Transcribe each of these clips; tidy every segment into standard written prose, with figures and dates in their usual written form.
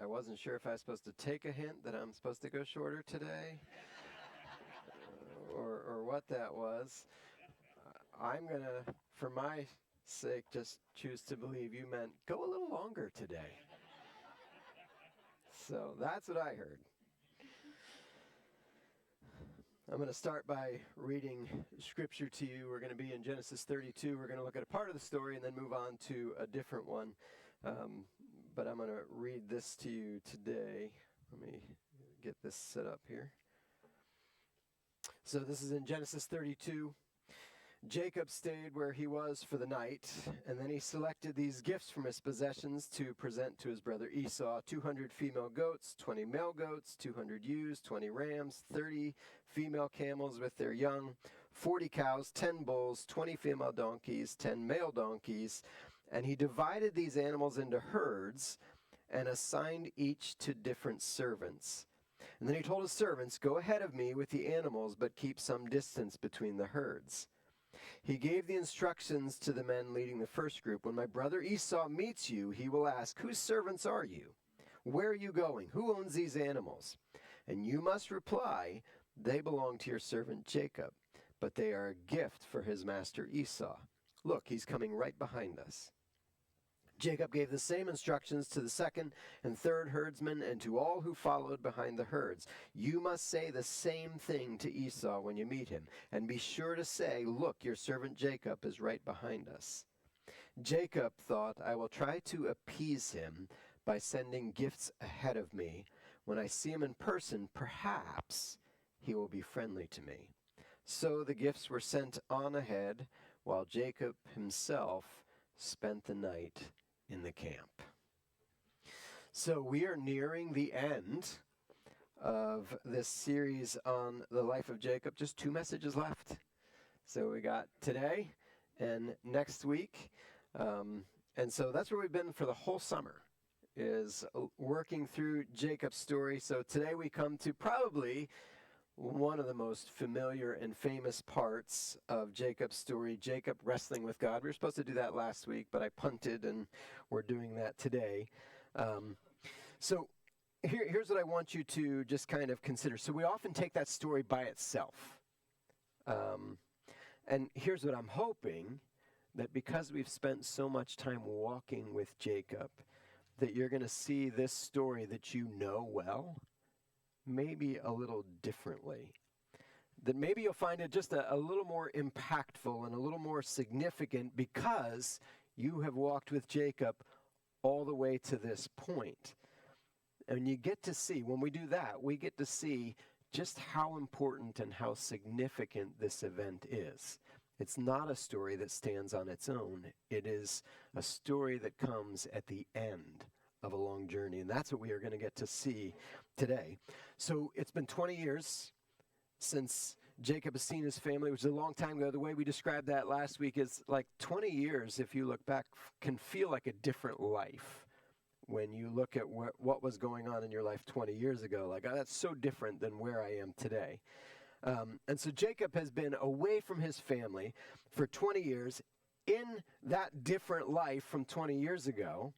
I wasn't sure if I was supposed to take a hint that I'm supposed to go shorter today or what that was. I'm going to, for my sake, just choose to believe you meant go a little longer today. So that's what I heard. I'm going to start by reading scripture to you. We're going to be in Genesis 32. We're going to look at a part of the story and then move on to a different one. But I'm going to read this to you today. Let me get this set up here. So this is in Genesis 32. Jacob stayed where he was for the night, and then he selected these gifts from his possessions to present to his brother Esau: 200 female goats, 20 male goats, 200 ewes, 20 rams, 30 female camels with their young, 40 cows, 10 bulls, 20 female donkeys, 10 male donkeys. And he divided these animals into herds and assigned each to different servants. And then he told his servants, "Go ahead of me with the animals, but keep some distance between the herds." He gave the instructions to the men leading the first group: "When my brother Esau meets you, he will ask, 'Whose servants are you? Where are you going? Who owns these animals?' And you must reply, 'They belong to your servant Jacob, but they are a gift for his master Esau. Look, he's coming right behind us.'" Jacob gave the same instructions to the second and third herdsmen and to all who followed behind the herds. "You must say the same thing to Esau when you meet him, and be sure to say, 'Look, your servant Jacob is right behind us.'" Jacob thought, "I will try to appease him by sending gifts ahead of me. When I see him in person, perhaps he will be friendly to me." So the gifts were sent on ahead, while Jacob himself spent the night in the camp. So we are nearing the end of this series on the life of Jacob. Just 2 messages left. So we got today and next week. And so that's where we've been for the whole summer, is working through Jacob's story. So today we come to probably one of the most familiar and famous parts of Jacob's story, Jacob wrestling with God. We were supposed to do that last week, but I punted, and we're doing that today. So here's what I want you to just kind of consider. So we often take that story by itself. And here's what I'm hoping, that because we've spent so much time walking with Jacob, that you're going to see this story that you know well, maybe a little differently. That maybe you'll find it just a little more impactful and a little more significant because you have walked with Jacob all the way to this point. And you get to see, when we do that, we get to see just how important and how significant this event is. It's not a story that stands on its own. It is a story that comes at the end of a long journey. And that's what we are going to get to see today. So it's been 20 years since Jacob has seen his family, which is a long time ago. The way we described that last week is like 20 years, if you look back, can feel like a different life when you look at what was going on in your life 20 years ago. Like, oh, that's so different than where I am today. And so Jacob has been away from his family for 20 years. In that different life from 20 years ago,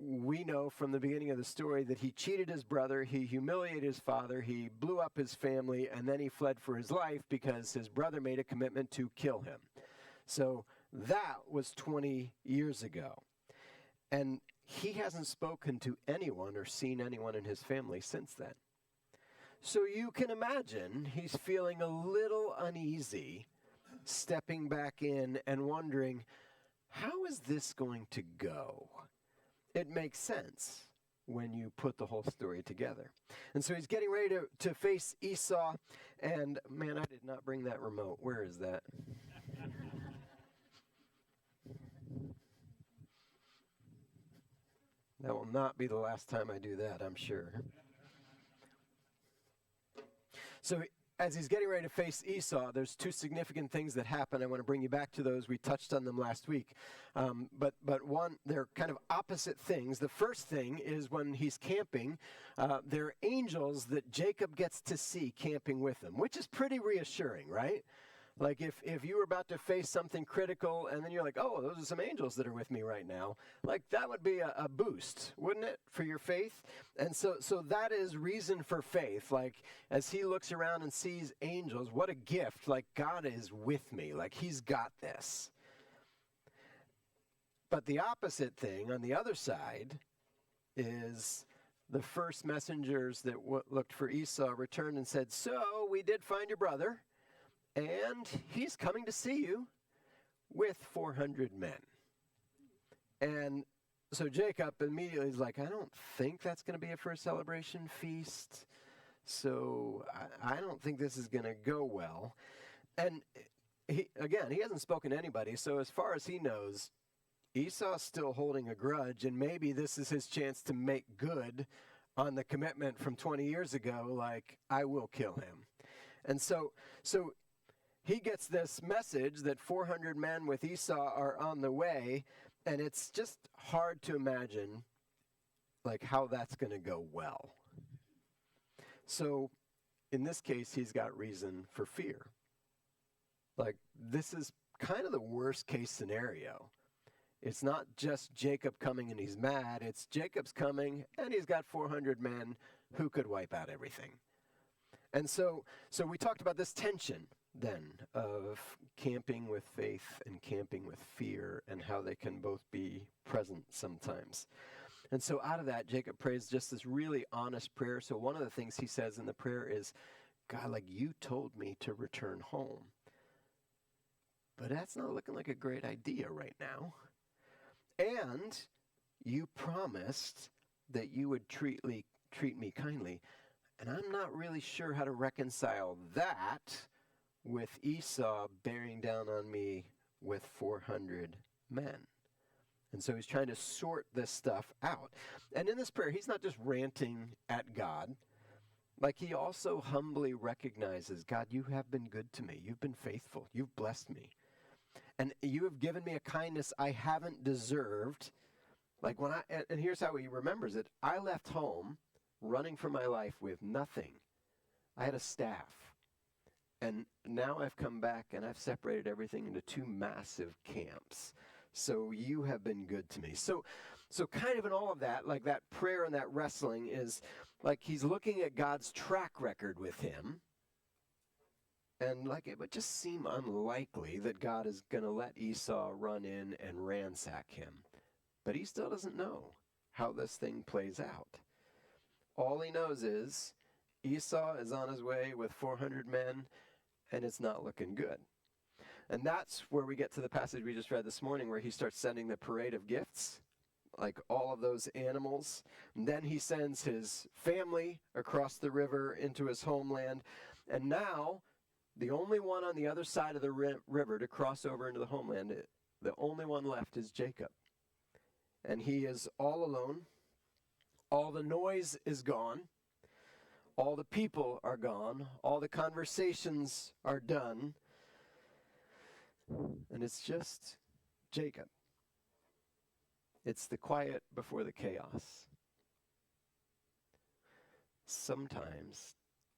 we know from the beginning of the story that he cheated his brother, he humiliated his father, he blew up his family, and then he fled for his life because his brother made a commitment to kill him. So that was 20 years ago. And he hasn't spoken to anyone or seen anyone in his family since then. So you can imagine he's feeling a little uneasy, stepping back in and wondering, how is this going to go? It makes sense when you put the whole story together. And so he's getting ready to face Esau. And man, I did not bring that remote. Where is that? That will not be the last time I do that, I'm sure. So as he's getting ready to face Esau, there's 2 significant things that happen. I want to bring you back to those. We touched on them last week. But one, they're kind of opposite things. The first thing is when he's camping, there are angels that Jacob gets to see camping with him, which is pretty reassuring, right? Like if you were about to face something critical and then you're like, oh, those are some angels that are with me right now, like that would be a boost, wouldn't it, for your faith? And so that is reason for faith. Like as he looks around and sees angels, what a gift. Like God is with me. Like he's got this. But the opposite thing on the other side is the first messengers that looked for Esau returned and said, so we did find your brother. And he's coming to see you with 400 men. And so Jacob immediately is like, I don't think that's going to be a first celebration feast. So I don't think this is going to go well. And he hasn't spoken to anybody. So as far as he knows, Esau's still holding a grudge. And maybe this is his chance to make good on the commitment from 20 years ago. Like, I will kill him. And so he gets this message that 400 men with Esau are on the way, and it's just hard to imagine like how that's going to go well. So in this case, he's got reason for fear. Like this is kind of the worst case scenario. It's not just Jacob coming and he's mad. It's Jacob's coming and he's got 400 men who could wipe out everything. And so we talked about this tension then of camping with faith and camping with fear and how they can both be present sometimes. And so out of that, Jacob prays just this really honest prayer. So one of the things he says in the prayer is, God, like you told me to return home. But that's not looking like a great idea right now. And you promised that you would treat me kindly. And I'm not really sure how to reconcile that with Esau bearing down on me with 400 men. And so he's trying to sort this stuff out. And in this prayer, he's not just ranting at God. Like he also humbly recognizes, God, you have been good to me. You've been faithful. You've blessed me. And you have given me a kindness I haven't deserved. Like and here's how he remembers it. I left home running for my life with nothing. I had a staff. And now I've come back and I've separated everything into 2 massive camps. So you have been good to me. So kind of in all of that, like that prayer and that wrestling is like he's looking at God's track record with him. And like it would just seem unlikely that God is going to let Esau run in and ransack him. But he still doesn't know how this thing plays out. All he knows is Esau is on his way with 400 men, and it's not looking good. And that's where we get to the passage we just read this morning where he starts sending the parade of gifts, like all of those animals. And then he sends his family across the river into his homeland. And now, the only one on the other side of the river to cross over into the homeland, the only one left is Jacob. And he is all alone. All the noise is gone. All the people are gone. All the conversations are done. And it's just Jacob. It's the quiet before the chaos. Sometimes,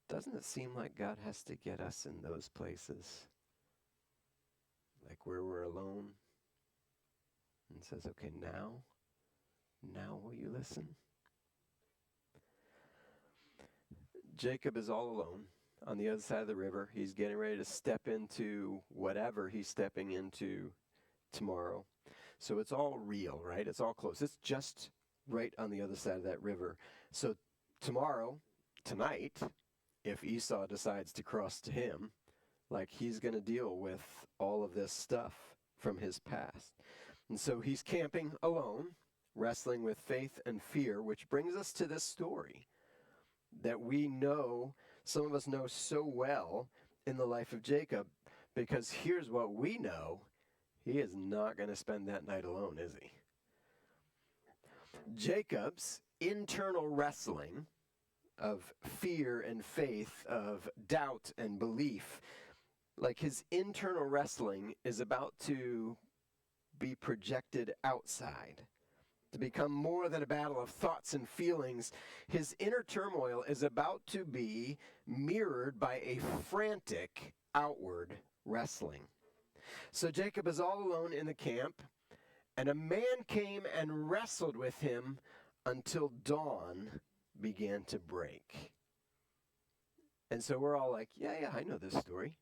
doesn't it seem like God has to get us in those places? Like where we're alone. And says, okay, now will you listen? Jacob is all alone on the other side of the river. He's getting ready to step into whatever he's stepping into tomorrow. So it's all real, right? It's all close. It's just right on the other side of that river. So tonight, if Esau decides to cross to him, like he's going to deal with all of this stuff from his past. And so he's camping alone, wrestling with faith and fear, which brings us to this story that we know, some of us know so well in the life of Jacob, because here's what we know. He is not going to spend that night alone, is he? Jacob's internal wrestling of fear and faith, of doubt and belief, like his internal wrestling is about to be projected outside, to become more than a battle of thoughts and feelings. His inner turmoil is about to be mirrored by a frantic outward wrestling. So Jacob is all alone in the camp, and a man came and wrestled with him until dawn began to break. And so we're all like, yeah, I know this story.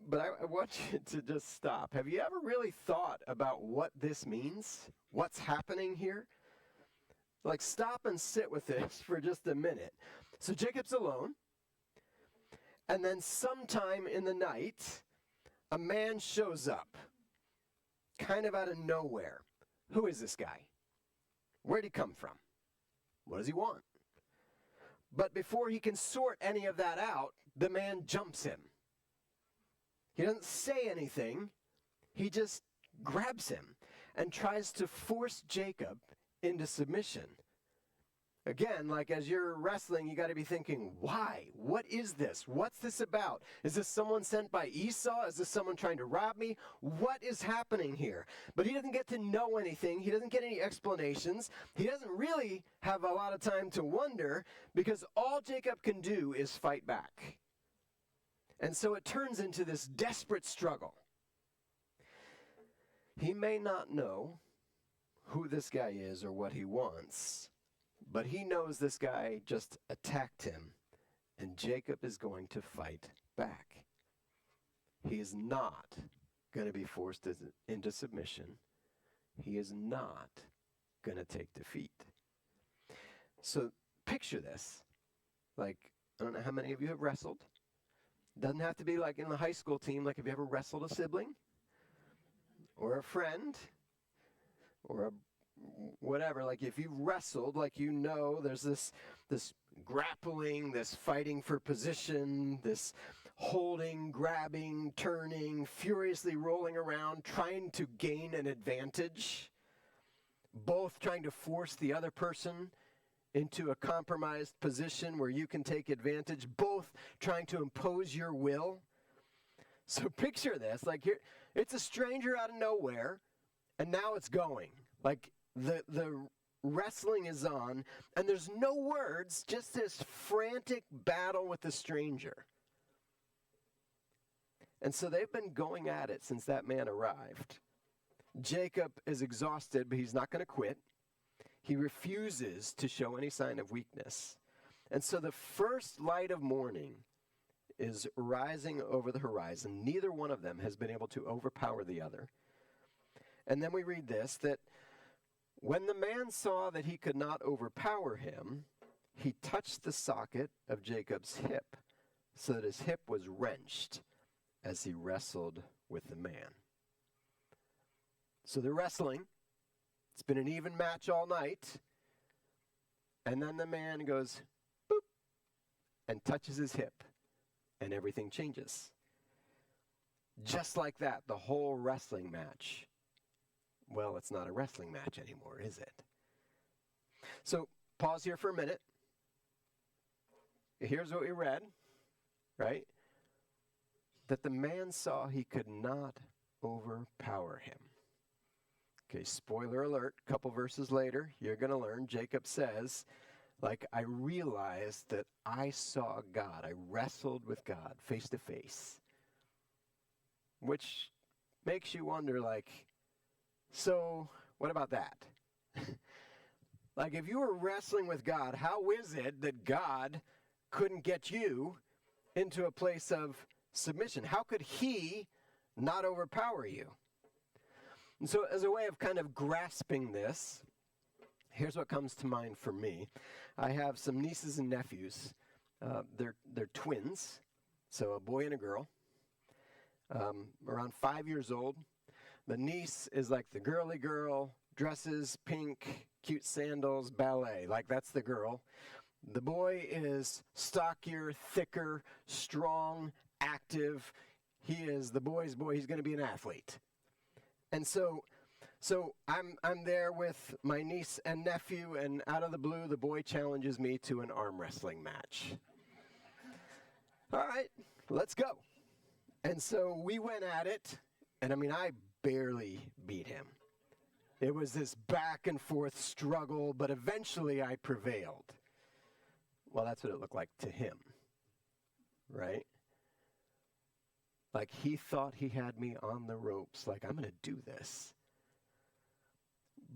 But I want you to just stop. Have you ever really thought about what this means? What's happening here? Like, stop and sit with this for just a minute. So Jacob's alone. And then sometime in the night, a man shows up, kind of out of nowhere. Who is this guy? Where'd he come from? What does he want? But before he can sort any of that out, the man jumps him. He doesn't say anything. He just grabs him and tries to force Jacob into submission. Again, like as you're wrestling, you got to be thinking, why? What is this? What's this about? Is this someone sent by Esau? Is this someone trying to rob me? What is happening here? But he doesn't get to know anything. He doesn't get any explanations. He doesn't really have a lot of time to wonder because all Jacob can do is fight back. And so it turns into this desperate struggle. He may not know who this guy is or what he wants, but he knows this guy just attacked him, and Jacob is going to fight back. He is not going to be forced into submission. He is not going to take defeat. So picture this. Like, I don't know how many of you have wrestled. Doesn't have to be like in the high school team. Like, have you ever wrestled a sibling? Or a friend? Or a whatever. Like, if you've wrestled, like, you know there's this grappling, this fighting for position, this holding, grabbing, turning, furiously rolling around, trying to gain an advantage. Both trying to force the other person into a compromised position where you can take advantage, both trying to impose your will. So picture this, like here, it's a stranger out of nowhere, and now it's going. Like the wrestling is on, and there's no words, just this frantic battle with the stranger. And so they've been going at it since that man arrived. Jacob is exhausted, but he's not going to quit. He refuses to show any sign of weakness. And so the first light of morning is rising over the horizon. Neither one of them has been able to overpower the other. And then we read this, that when the man saw that he could not overpower him, he touched the socket of Jacob's hip, so that his hip was wrenched as he wrestled with the man. So they're wrestling. It's been an even match all night. And then the man goes, boop, and touches his hip, and everything changes. Just like that, the whole wrestling match. Well, it's not a wrestling match anymore, is it? So, pause here for a minute. Here's what we read, right? That the man saw he could not overpower him. Okay, spoiler alert, a couple verses later, you're going to learn, Jacob says, like, I realized that I saw God. I wrestled with God face to face. Which makes you wonder, like, so what about that? Like, if you were wrestling with God, how is it that God couldn't get you into a place of submission? How could he not overpower you? And so as a way of kind of grasping this, here's what comes to mind for me. I have some nieces and nephews. They're twins, so a boy and a girl, around 5 years old. The niece is like the girly girl, dresses pink, cute sandals, ballet. Like, that's the girl. The boy is stockier, thicker, strong, active. He is the boy's boy. He's going to be an athlete. And so I'm there with my niece and nephew, and out of the blue, the boy challenges me to an arm wrestling match. All right, let's go. And so we went at it, and I mean, I barely beat him. It was this back and forth struggle, but eventually I prevailed. Well, that's what it looked like to him, right? Like he thought he had me on the ropes, like I'm going to do this.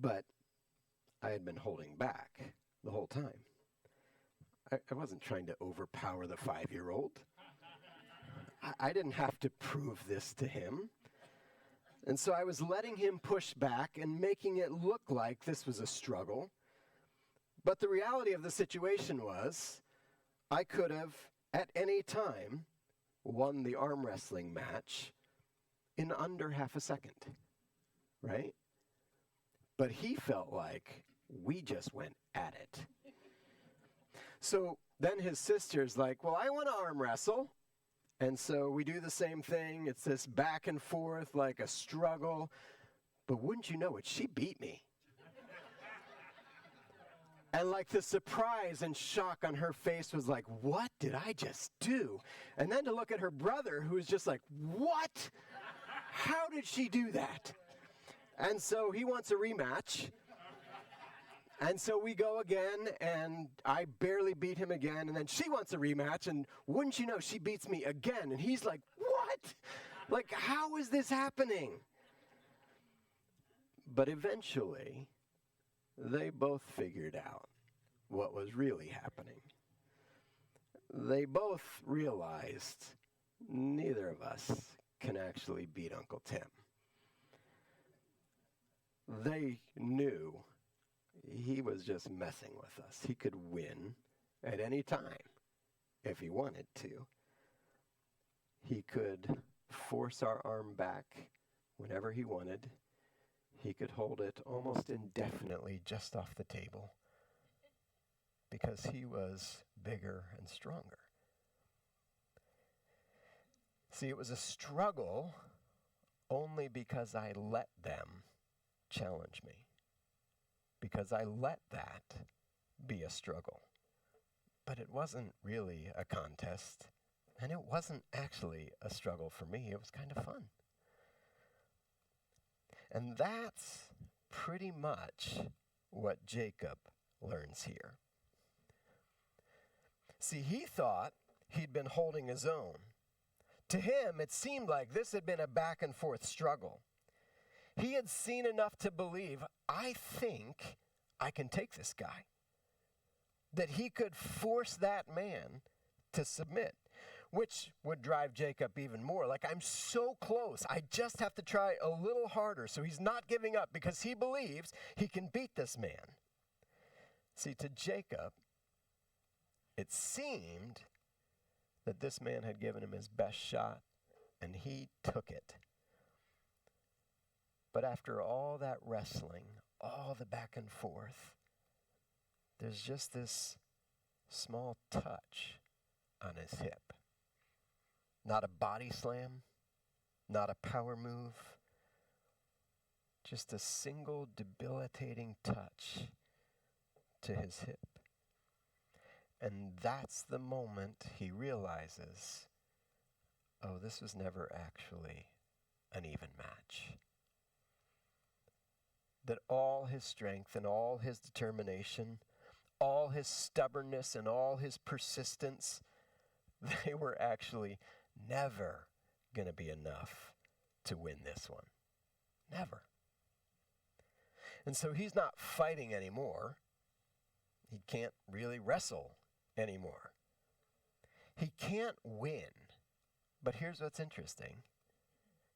But I had been holding back the whole time. I wasn't trying to overpower the 5-year-old. I didn't have to prove this to him. And so I was letting him push back and making it look like this was a struggle. But the reality of the situation was, I could have, at any time, won the arm wrestling match in under half a second, right? But he felt like we just went at it. So then his sister's like, well, I want to arm wrestle. And so we do the same thing. It's this back and forth, like a struggle. But wouldn't you know it, she beat me. And like the surprise and shock on her face was like, what did I just do? And then to look at her brother, who was just like, what? How did she do that? And so he wants a rematch. And so we go again, and I barely beat him again, and then she wants a rematch, and wouldn't you know, she beats me again. And he's like, what? Like, how is this happening? But eventually, they both figured out what was really happening. They both realized neither of us can actually beat Uncle Tim. They knew he was just messing with us. He could win at any time if he wanted to. He could force our arm back whenever he wanted. He could hold it almost indefinitely just off the table because he was bigger and stronger. See, it was a struggle only because I let them challenge me. Because I let that be a struggle. But it wasn't really a contest, and it wasn't actually a struggle for me. It was kind of fun. And that's pretty much what Jacob learns here. See, he thought he'd been holding his own. To him, it seemed like this had been a back and forth struggle. He had seen enough to believe, I think I can take this guy. That he could force that man to submit, which would drive Jacob even more. Like, I'm so close. I just have to try a little harder. So he's not giving up because he believes he can beat this man. See, to Jacob, it seemed that this man had given him his best shot, and he took it. But after all that wrestling, all the back and forth, there's just this small touch on his hip. Not a body slam, not a power move, just a single debilitating touch to his hip. And that's the moment he realizes, oh, this was never actually an even match. That all his strength and all his determination, all his stubbornness and all his persistence, they were actually never going to be enough to win this one. Never. And so he's not fighting anymore. He can't really wrestle anymore. He can't win. But here's what's interesting.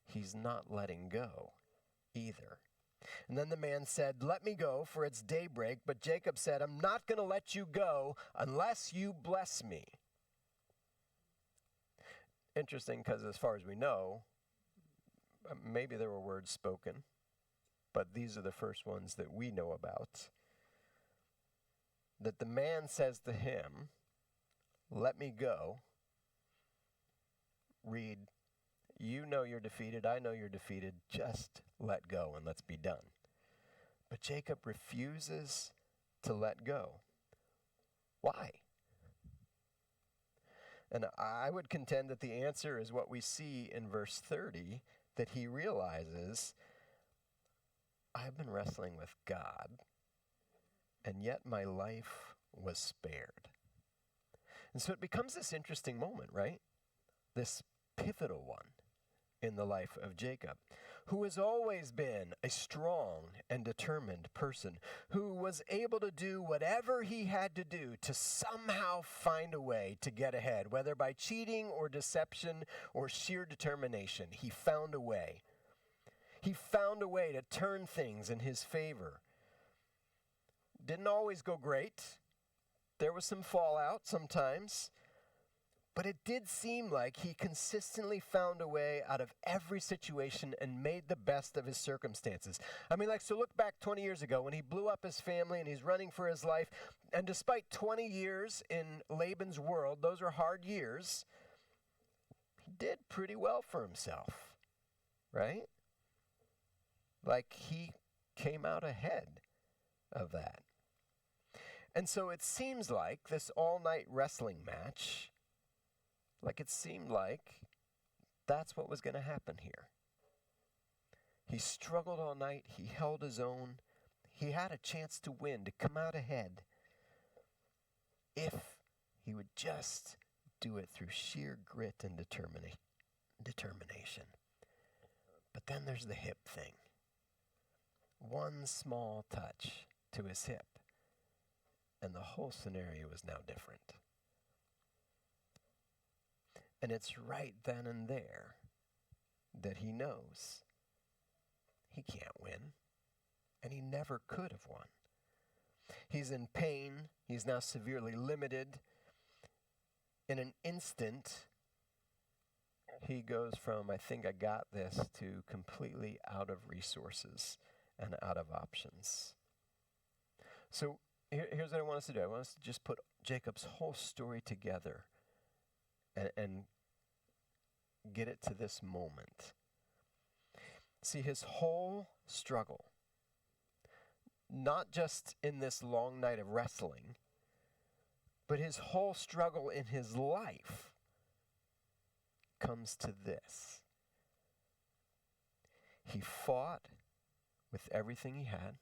He's not letting go either. And then the man said, let me go, for it's daybreak. But Jacob said, I'm not going to let you go unless you bless me. Interesting, because as far as we know, maybe there were words spoken, but these are the first ones that we know about. That the man says to him, let me go. Read, you know you're defeated, I know you're defeated, just let go and let's be done. But Jacob refuses to let go. Why? And I would contend that the answer is what we see in verse 30, that he realizes, I've been wrestling with God, and yet my life was spared. And so it becomes this interesting moment, right? This pivotal one. in the life of Jacob, who has always been a strong and determined person, who was able to do whatever he had to do to somehow find a way to get ahead, whether by cheating or deception or sheer determination. He found a way. He found a way to turn things in his favor. Didn't always go great. There was some fallout sometimes. But it did seem like he consistently found a way out of every situation and made the best of his circumstances. I mean, so look back 20 years ago when he blew up his family and he's running for his life. And despite 20 years in Laban's world, those are hard years, he did pretty well for himself, right? He came out ahead of that. And so it seems like this all-night wrestling match, it seemed like that's what was going to happen here. He struggled all night. He held his own. He had a chance to win, to come out ahead, if he would just do it through sheer grit and determination. But then there's the hip thing. One small touch to his hip, and the whole scenario is now different. And it's right then and there that he knows he can't win, and he never could have won. He's in pain. He's now severely limited. In an instant, he goes from, I think I got this, to completely out of resources and out of options. So here's what I want us to do. I want us to just put Jacob's whole story together and get it to this moment. See, his whole struggle, not just in this long night of wrestling, but his whole struggle in his life comes to this. He fought with everything he had.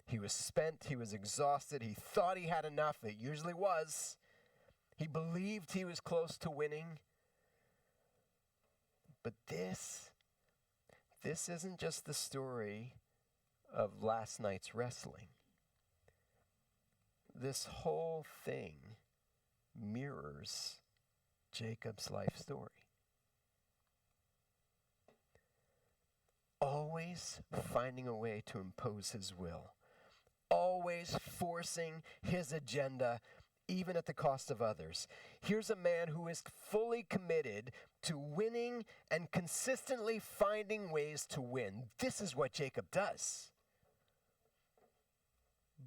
He was spent. He was exhausted. He thought he had enough. It usually was. He believed he was close to winning. But this isn't just the story of last night's wrestling. This whole thing mirrors Jacob's life story. Always finding a way to impose his will. Always forcing his agenda, even at the cost of others. Here's a man who is fully committed to winning and consistently finding ways to win. This is what Jacob does.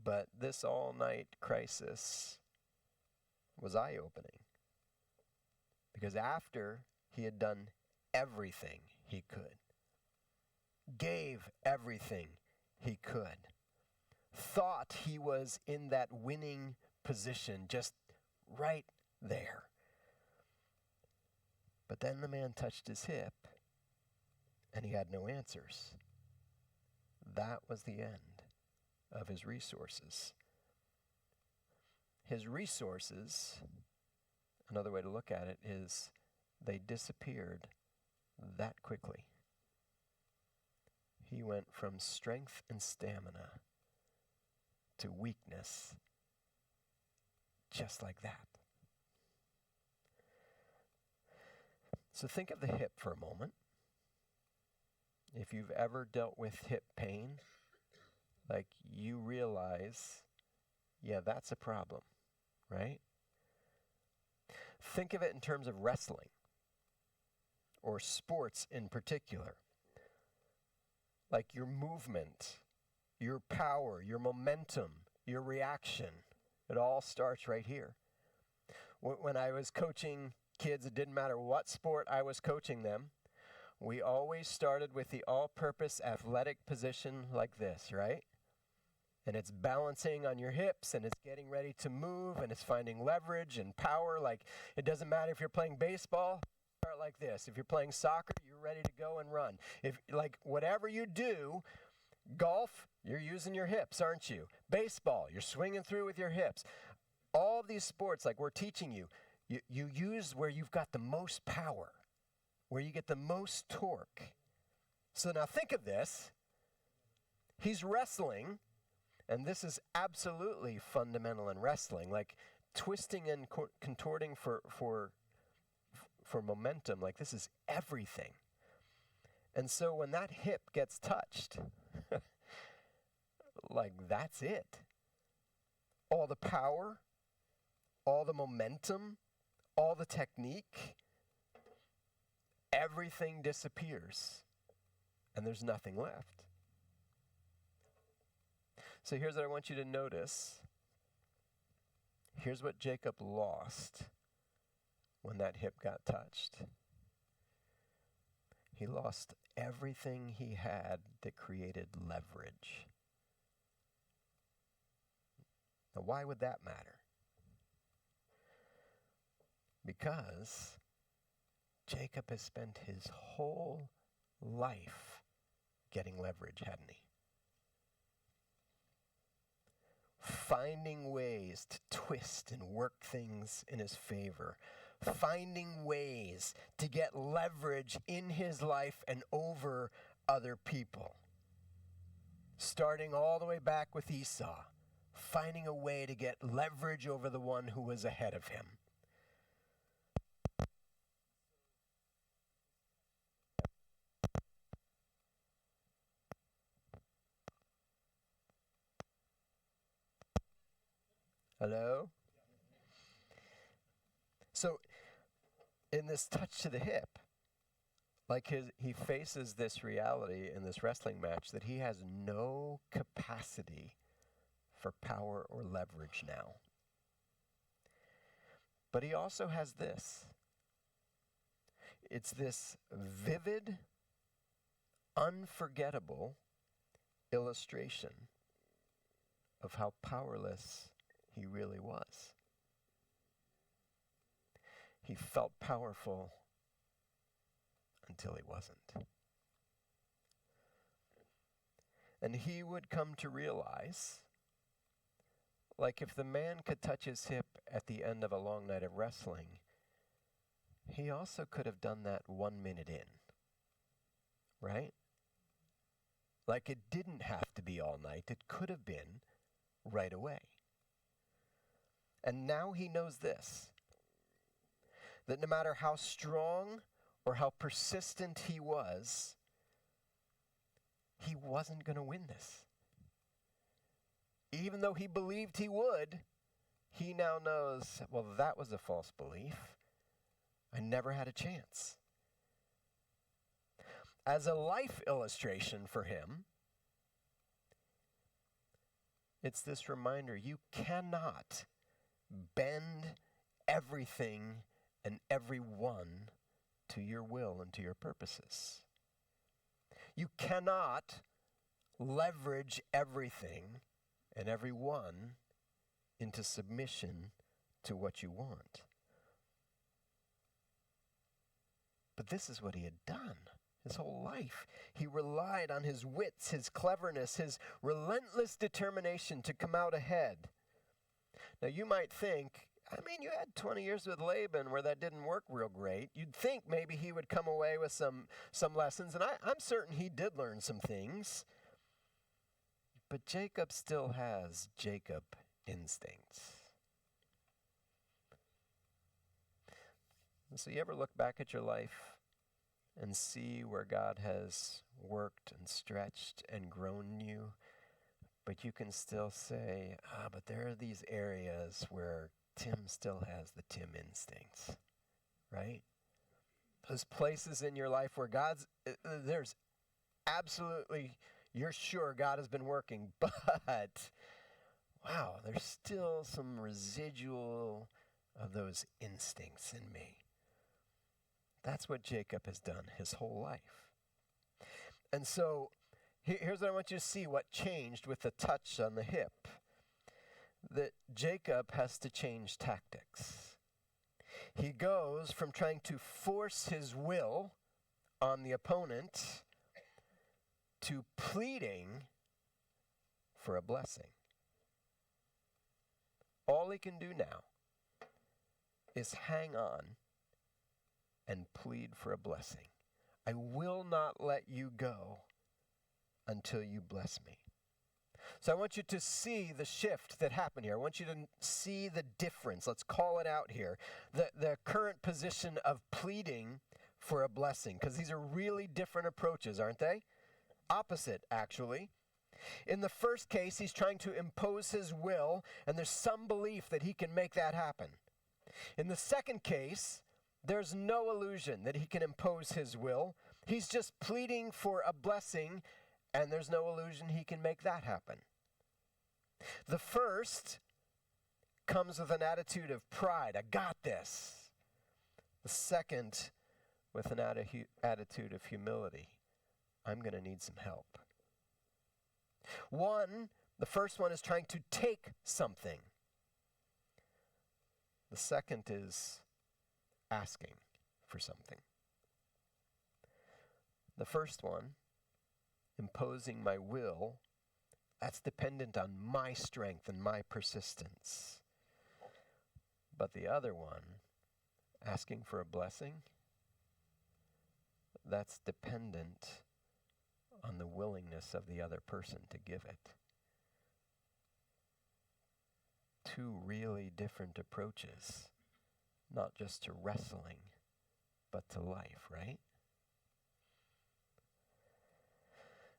But this all-night crisis was eye-opening. Because after he had done everything he could, gave everything he could, thought he was in that winning position, just right there. But then the man touched his hip, and he had no answers. That was the end of his resources. His resources, another way to look at it, is they disappeared that quickly. He went from strength and stamina to weakness just like that. So think of the hip for a moment. If you've ever dealt with hip pain, you realize, yeah, that's a problem, right? Think of it in terms of wrestling or sports in particular. Your movement, your power, your momentum, your reaction, it all starts right here. When I was coaching kids, it didn't matter what sport I was coaching them, we always started with the all-purpose athletic position like this, right? And it's balancing on your hips, and it's getting ready to move, and it's finding leverage and power. It doesn't matter if you're playing baseball, start like this. If you're playing soccer, you're ready to go and run. If whatever you do, golf, you're using your hips, aren't you? Baseball, you're swinging through with your hips. All of these sports, we're teaching you, you use where you've got the most power. where you get the most torque. So now think of this. He's wrestling, and this is absolutely fundamental in wrestling, like twisting and contorting for momentum, like this is everything. And so when that hip gets touched, like that's it. All the power, all the momentum, all the technique, everything disappears, and there's nothing left. So here's what I want you to notice. Here's what Jacob lost when that hip got touched. He lost everything he had that created leverage. Now, why would that matter? Because Jacob has spent his whole life getting leverage, hadn't he? Finding ways to twist and work things in his favor. Finding ways to get leverage in his life and over other people. Starting all the way back with Esau. Finding a way to get leverage over the one who was ahead of him. Hello? So, in this touch to the hip, like he faces this reality in this wrestling match that he has no capacity for power or leverage now. But he also has this. It's this vivid, unforgettable illustration of how powerless he really was. He felt powerful until he wasn't. And he would come to realize, like if the man could touch his hip at the end of a long night of wrestling, he also could have done that 1 minute in, right? Like it didn't have to be all night. It could have been right away. And now he knows this, that no matter how strong or how persistent he wasn't going to win this. Even though he believed he would, he now knows, well, that was a false belief. I never had a chance. As a life illustration for him, it's this reminder, you cannot bend everything and everyone to your will and to your purposes. You cannot leverage everything and everyone into submission to what you want. But this is what he had done his whole life. He relied on his wits, his cleverness, his relentless determination to come out ahead. Now you might think, I mean, you had 20 years with Laban where that didn't work real great. You'd think maybe he would come away with some lessons, and I'm certain he did learn some things. But Jacob still has Jacob instincts. So you ever look back at your life and see where God has worked and stretched and grown you, but you can still say, but there are these areas where Tim still has the Tim instincts, right? Those places in your life where there's absolutely, you're sure God has been working, but wow, there's still some residual of those instincts in me. That's what Jacob has done his whole life. And so here's what I want you to see, what changed with the touch on the hip. That Jacob has to change tactics. He goes from trying to force his will on the opponent to pleading for a blessing. All he can do now is hang on and plead for a blessing. I will not let you go until you bless me. So I want you to see the shift that happened here. I want you to see the difference. Let's call it out here. The current position of pleading for a blessing, because these are really different approaches, aren't they? Opposite, actually. In the first case, he's trying to impose his will, and there's some belief that he can make that happen. In the second case, there's no illusion that he can impose his will. He's just pleading for a blessing, and there's no illusion he can make that happen. The first comes with an attitude of pride. I got this. The second with an attitude of humility. I'm going to need some help. The first one is trying to take something. The second is asking for something. The first one, imposing my will, that's dependent on my strength and my persistence. But the other one, asking for a blessing, that's dependent on the willingness of the other person to give it. Two really different approaches, not just to wrestling, but to life, right?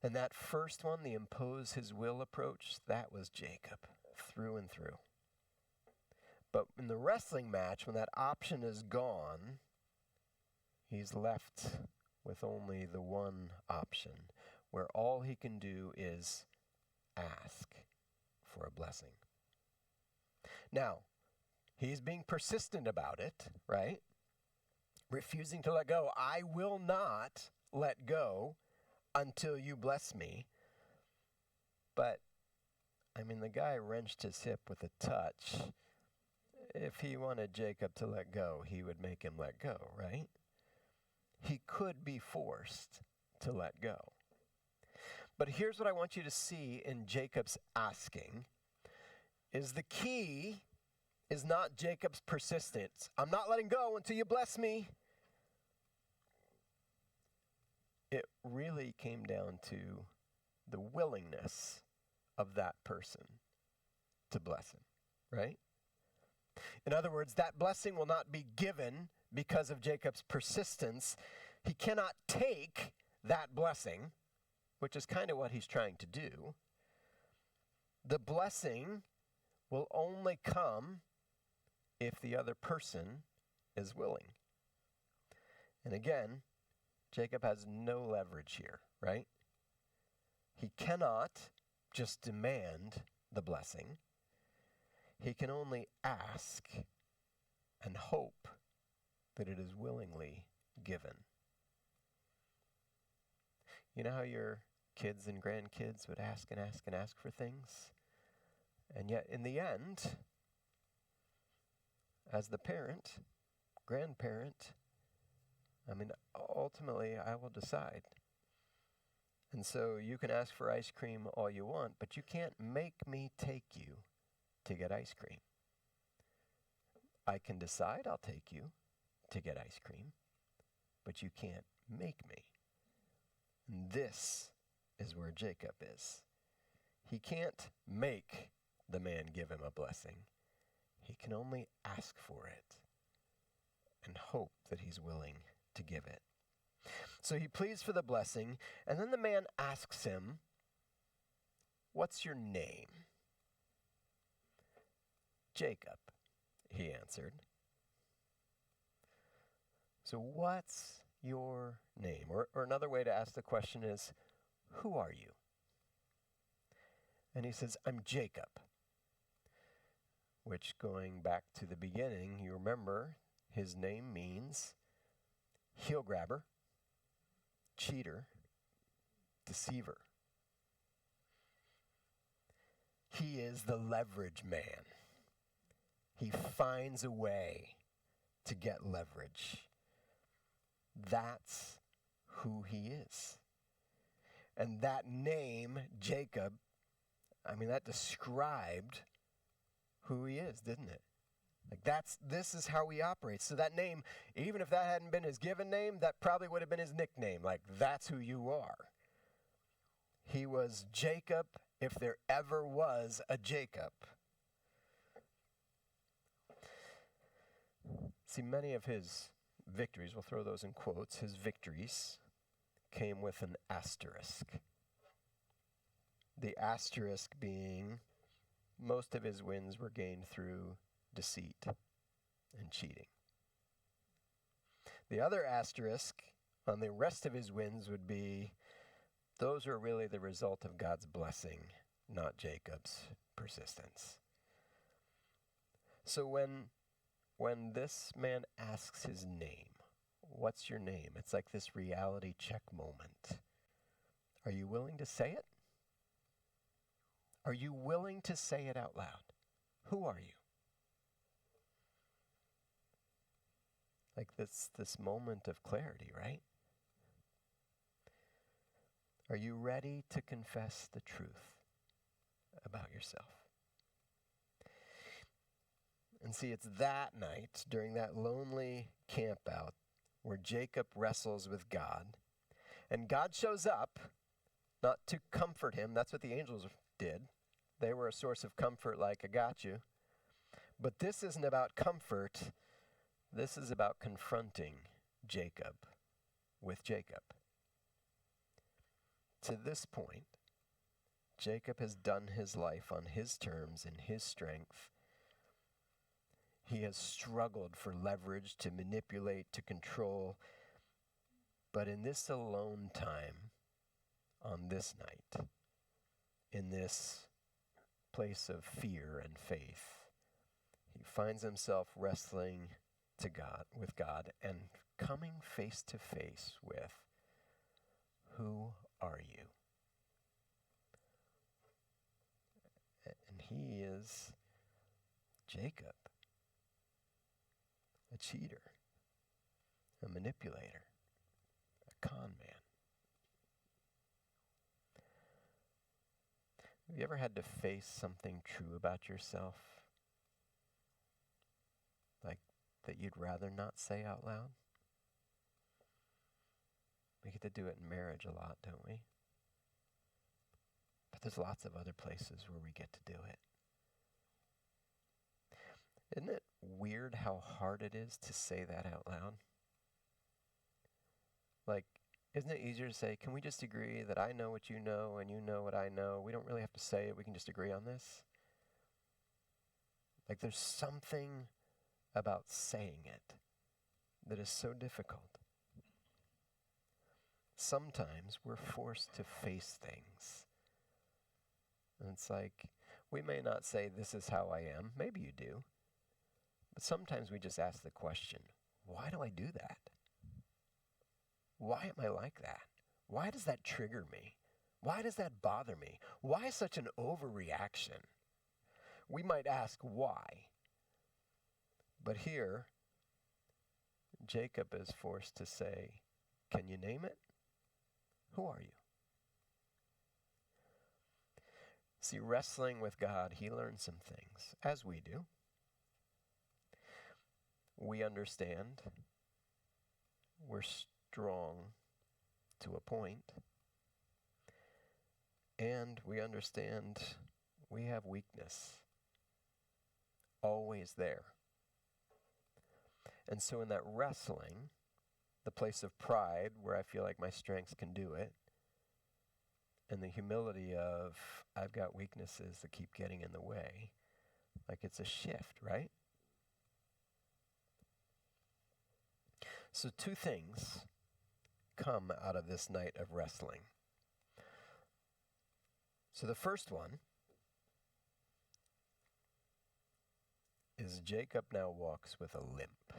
And that first one, the impose his will approach, that was Jacob, through and through. But in the wrestling match, when that option is gone, he's left with only the one option, where all he can do is ask for a blessing. Now, he's being persistent about it, right? Refusing to let go. I will not let go until you bless me. But, the guy wrenched his hip with a touch. If he wanted Jacob to let go, he would make him let go, right? He could be forced to let go. But here's what I want you to see in Jacob's asking, is the key is not Jacob's persistence. I'm not letting go until you bless me. It really came down to the willingness of that person to bless him, right? In other words, that blessing will not be given because of Jacob's persistence. He cannot take that blessing, which is kind of what he's trying to do. The blessing will only come if the other person is willing. And again, Jacob has no leverage here, right? He cannot just demand the blessing. He can only ask and hope that it is willingly given. You know how your kids and grandkids would ask and ask and ask for things? And yet in the end, as the parent, grandparent, ultimately I will decide. And so you can ask for ice cream all you want, but you can't make me take you to get ice cream. I can decide I'll take you to get ice cream, but you can't make me. And this is where Jacob is. He can't make the man give him a blessing. He can only ask for it and hope that he's willing to give it. So he pleads for the blessing, and then the man asks him, "What's your name?" "Jacob," he answered. So what's your name? Or another way to ask the question is, who are you? And he says, "I'm Jacob." Which, going back to the beginning, you remember his name means heel grabber, cheater, deceiver. He is the leverage man. He finds a way to get leverage. That's who he is. And that name, Jacob, that described who he is, didn't it? Like this is how he operates. So that name, even if that hadn't been his given name, that probably would have been his nickname. Like, that's who you are. He was Jacob if there ever was a Jacob. See, many of his victories, we'll throw those in quotes, his victories came with an asterisk. The asterisk being most of his wins were gained through deceit and cheating. The other asterisk on the rest of his wins would be those are really the result of God's blessing, not Jacob's persistence. So when this man asks his name, what's your name? It's like this reality check moment. Are you willing to say it? Are you willing to say it out loud? Who are you? Like this moment of clarity, right? Are you ready to confess the truth about yourself? And see, it's that night, during that lonely camp out, where Jacob wrestles with God. And God shows up, not to comfort him. That's what the angels did. They were a source of comfort, like, I got you. But this isn't about comfort. This is about confronting Jacob with Jacob. To this point, Jacob has done his life on his terms, in his strength. He has struggled for leverage to manipulate, to control. But in this alone time, on this night, in this place of fear and faith, he finds himself wrestling with God and coming face to face with, who are you? And he is Jacob, a cheater, a manipulator, a con man. Have you ever had to face something true about yourself? Like that you'd rather not say out loud? We get to do it in marriage a lot, don't we? But there's lots of other places where we get to do it. Isn't it weird how hard it is to say that out loud? Like, isn't it easier to say, can we just agree that I know what you know and you know what I know? We don't really have to say it. We can just agree on this. Like, there's something about saying it that is so difficult. Sometimes we're forced to face things. And it's like, we may not say, this is how I am. Maybe you do. But sometimes we just ask the question, why do I do that? Why am I like that? Why does that trigger me? Why does that bother me? Why such an overreaction? We might ask why. But here, Jacob is forced to say, can you name it? Who are you? See, wrestling with God, he learned some things, as we do. We understand. We're strong to a point. And we understand we have weakness. Always there. And so in that wrestling, the place of pride, where I feel like my strengths can do it, and the humility of, I've got weaknesses that keep getting in the way, like it's a shift, right? So two things come out of this night of wrestling. So the first one is Jacob now walks with a limp.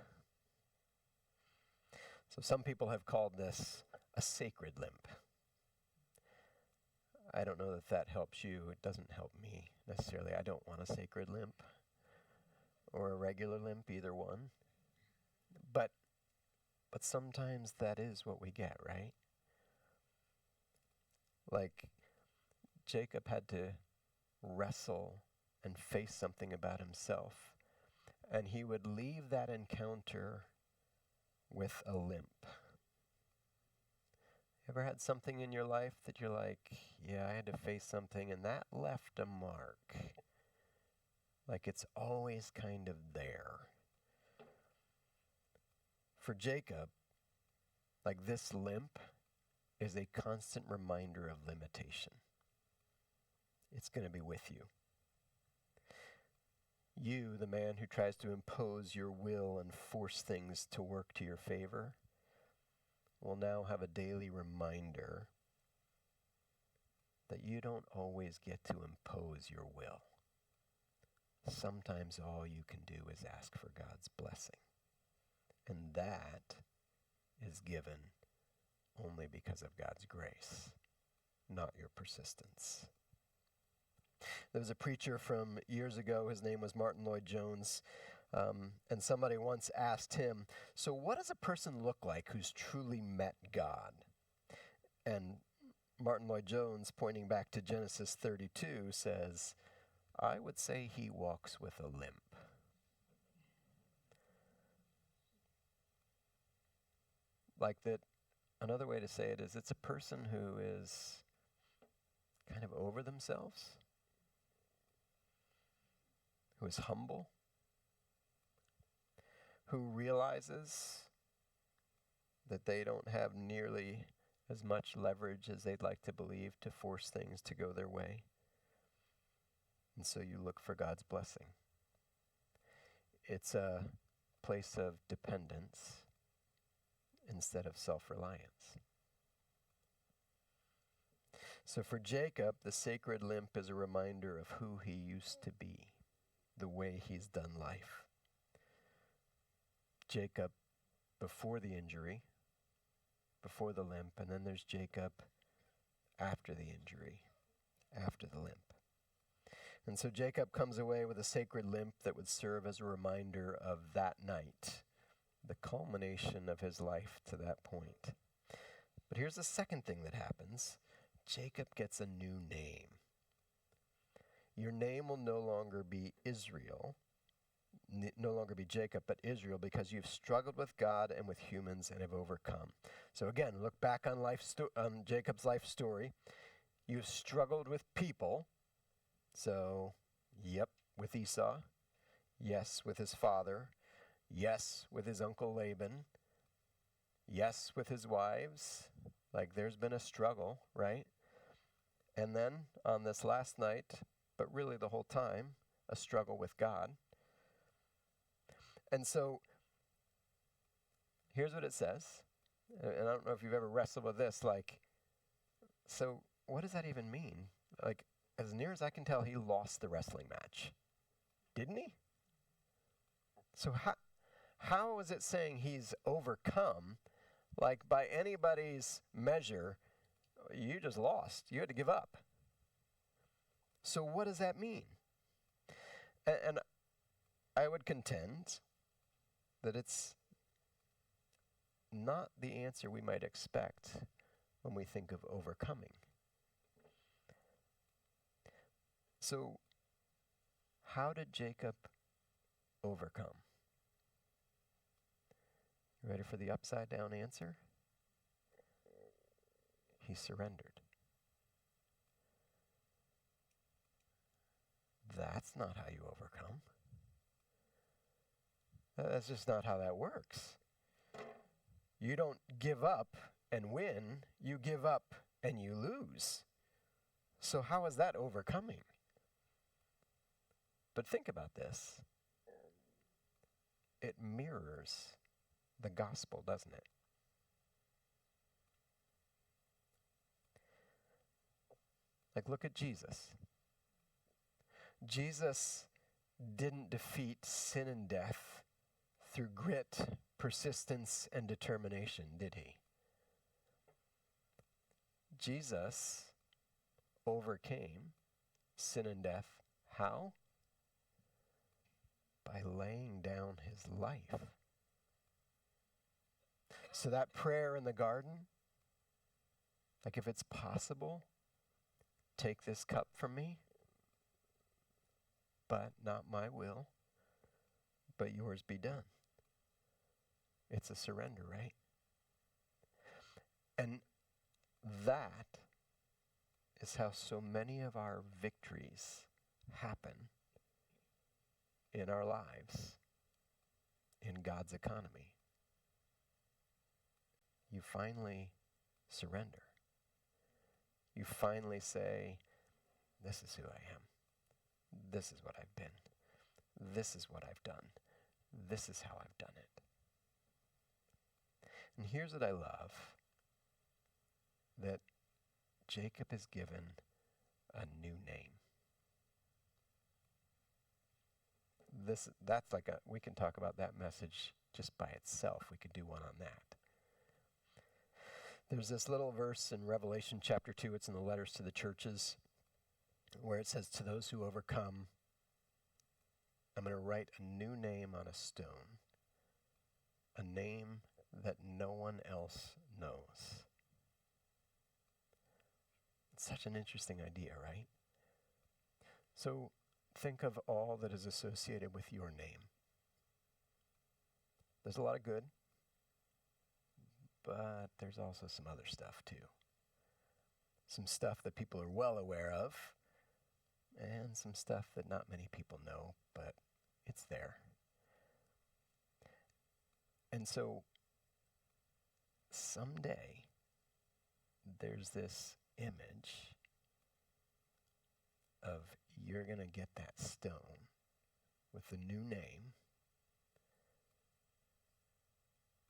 So some people have called this a sacred limp. I don't know that helps you. It doesn't help me necessarily. I don't want a sacred limp or a regular limp, either one. But sometimes that is what we get, right? Like Jacob had to wrestle and face something about himself. and he would leave that encounter with a limp. Ever had something in your life that you're like, yeah, I had to face something and that left a mark? Like it's always kind of there. For Jacob, like this limp is a constant reminder of limitation. It's going to be with you. You, the man who tries to impose your will and force things to work to your favor, will now have a daily reminder that you don't always get to impose your will. Sometimes all you can do is ask for God's blessing. And that is given only because of God's grace, not your persistence. There was a preacher from years ago, his name was Martin Lloyd-Jones, and somebody once asked him, so what does a person look like who's truly met God? And Martin Lloyd-Jones, pointing back to Genesis 32, says, I would say he walks with a limp. Like that, another way to say it is it's a person who is kind of over themselves, who is humble, who realizes that they don't have nearly as much leverage as they'd like to believe to force things to go their way. And so you look for God's blessing. It's a place of dependence instead of self-reliance. So for Jacob, the sacred limp is a reminder of who he used to be, the way he's done life. Jacob before the injury, before the limp, and then there's Jacob after the injury, after the limp. And so Jacob comes away with a sacred limp that would serve as a reminder of that night, the culmination of his life to that point. But here's the second thing that happens. Jacob gets a new name. Your name will no longer be Israel, no longer be Jacob, but Israel, because you've struggled with God and with humans and have overcome. So again, look back on Jacob's life story. You've struggled with people. So, yep, with Esau. Yes, with his father. Yes, with his uncle Laban. Yes, with his wives. Like there's been a struggle, right? And then on this last night, but really the whole time, a struggle with God. And so, here's what it says. And I don't know if you've ever wrestled with this, like, so what does that even mean? Like, as near as I can tell, he lost the wrestling match. Didn't he? So how is it saying he's overcome? Like, by anybody's measure, you just lost. You had to give up. So what does that mean? And I would contend that it's not the answer we might expect when we think of overcoming. So, how did Jacob overcome? You ready for the upside down answer? He surrendered. That's not how you overcome. That's just not how that works. You don't give up and win, you give up and you lose. So how is that overcoming? But think about this. It mirrors the gospel, doesn't it? Like, look at Jesus. Jesus didn't defeat sin and death through grit, persistence, and determination, did he? Jesus overcame sin and death. How? By laying down his life. So that prayer in the garden, like if it's possible, take this cup from me, but not my will, but yours be done. It's a surrender, right? And that is how so many of our victories happen in our lives, in God's economy. You finally surrender. You finally say, this is who I am. This is what I've been. This is what I've done. This is how I've done it. And here's what I love, that Jacob is given a new name. That's like we can talk about that message just by itself. We could do one on that. There's this little verse in Revelation chapter 2, it's in the letters to the churches, where it says, to those who overcome, I'm going to write a new name on a stone, a name that no one else knows. It's such an interesting idea, right? So think of all that is associated with your name. There's a lot of good, but there's also some other stuff too. Some stuff that people are well aware of, and some stuff that not many people know, but it's there. And so someday there's this image of you're going to get that stone with the new name,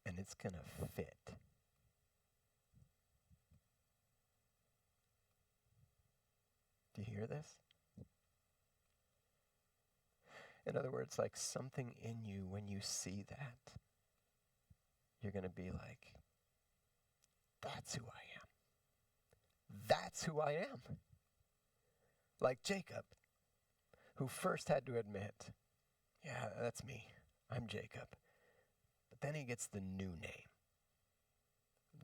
and it's going to fit. Do you hear this? In other words, like something in you, when you see that, you're going to be like, that's who I am. That's who I am. Like Jacob, who first had to admit, yeah, that's me. I'm Jacob. But then he gets the new name.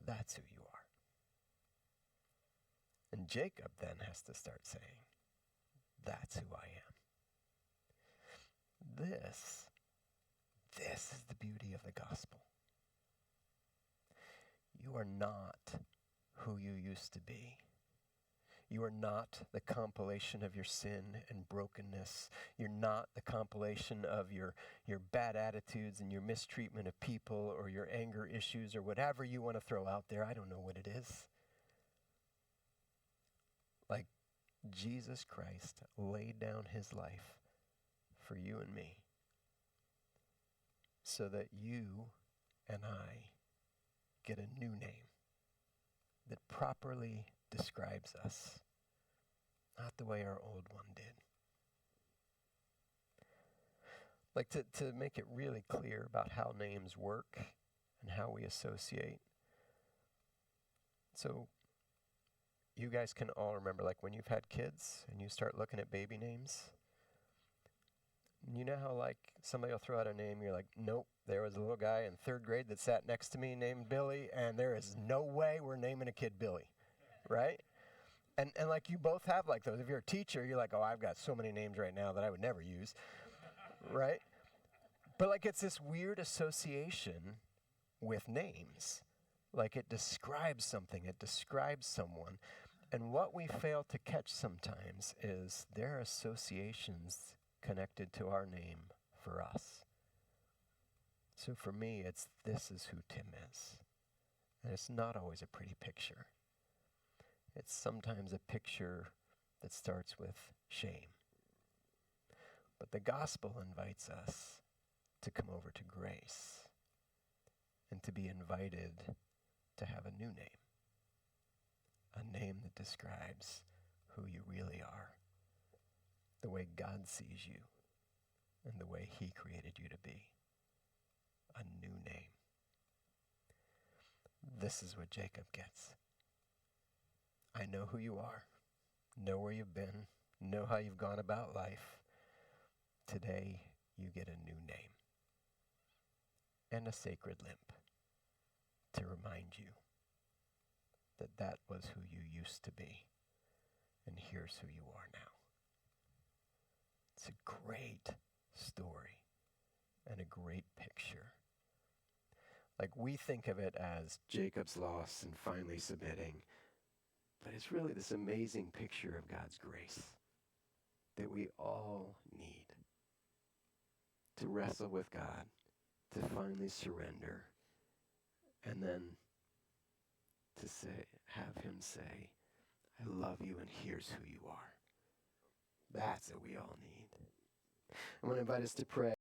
That's who you are. And Jacob then has to start saying, that's who I am. This is the beauty of the gospel. You are not who you used to be. You are not the compilation of your sin and brokenness. You're not the compilation of your bad attitudes and your mistreatment of people or your anger issues or whatever you want to throw out there. I don't know what it is. Like Jesus Christ laid down his life for you and me so that you and I get a new name that properly describes us, not the way our old one did. Like to make it really clear about how names work and how we associate. So you guys can all remember, like when you've had kids and you start looking at baby names, you know how like somebody will throw out a name, you're like, nope, there was a little guy in third grade that sat next to me named Billy, and there is no way we're naming a kid Billy, right? And like you both have like those. If you're a teacher, you're like, oh, I've got so many names right now that I would never use, right? But like it's this weird association with names. Like it describes something, it describes someone. And what we fail to catch sometimes is there are associations connected to our name for us. So for me, it's this is who Tim is. And it's not always a pretty picture. It's sometimes a picture that starts with shame. But the gospel invites us to come over to grace and to be invited to have a new name. A name that describes who you really are, the way God sees you, and the way he created you to be. A new name. This is what Jacob gets. I know who you are, know where you've been, know how you've gone about life. Today, you get a new name and a sacred limp to remind you that that was who you used to be, and here's who you are now. It's a great story and a great picture. Like, we think of it as Jacob's loss and finally submitting, but it's really this amazing picture of God's grace that we all need to wrestle with God, to finally surrender, and then to have him say, I love you and here's who you are. That's what we all need. I'm going to invite us to pray.